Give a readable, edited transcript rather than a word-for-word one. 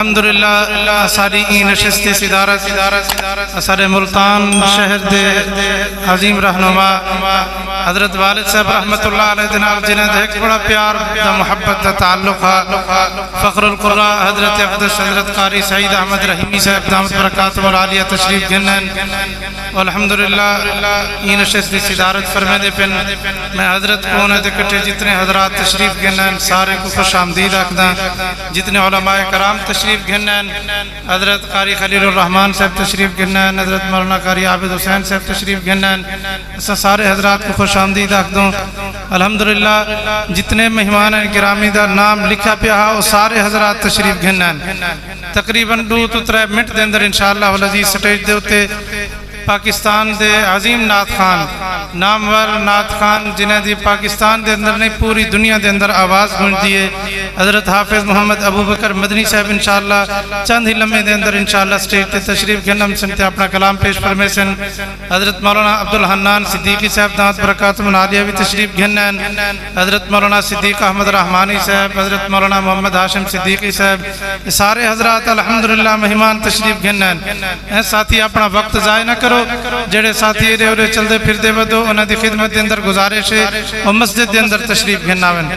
الحمدللہ ساری نشست صدارت اثر ملتان شہر دے عظیم رہنما حضرت والد صاحب رحمت اللہ علیہ جناب جنہیں ایک بڑا پیار دا محبت دا تعلق فخر القراء حضرت اقدس حضرت قاری سعید احمد رحیمی صاحب دامت برکاتہ والعالیہ تشریف گنن والحمدللہ یہ نشست صدارت فرمے دے پن میں حضرت کونے دے کٹے جتنے حضرات تشریف گنن سارے کو خوش آمدید اکداں جتنے علماء کرام تشریف گنن حضرت قاری خلیل الرحمن صاحب تشریف گنن حضرت مولانا قاری عابد حسین صاحب تشریف گنن سارے حضرات کو خوش آمدید آکدوں الحمدللہ جتنے مہمان گرامی دا نام لکھا پیا وہ سارے حضرات تشریف گنن تقریباً 2-3 منٹ دے اندر انشاءاللہ والعزیز سٹیج دے ہوتے پاکستان دے عظیم نعت خان نامور نعت خان جنہیں دی پاکستان دے اندر نہیں پوری دنیا دے اندر آواز گونج دیئے حضرت حافظ محمد ابو بکر مدنی صاحب انشاءاللہ چند ہی لمحے دے اندر انشاءاللہ سٹیج تے تشریف گنم سنتے اپنا کلام پیش فرمے سن حضرت مولانا عبدالحنان صدیقی صاحب دامت برکاتہ والعالیہ بھی تشریف گنن حضرت مولانا صدیق احمد رحمانی صاحب حضرت مولانا محمد ہاشم صدیقی صاحب سارے حضرات الحمدللہ مہمان تشریف گنن ساتھی اپنا وقت ضائع نہ کرو جڑے ساتھی رہے اور چلدے پھر دے ودو انہاں دی خدمت دے اندر گزارش ہے اور مسجد دے اندر تشریف گھناون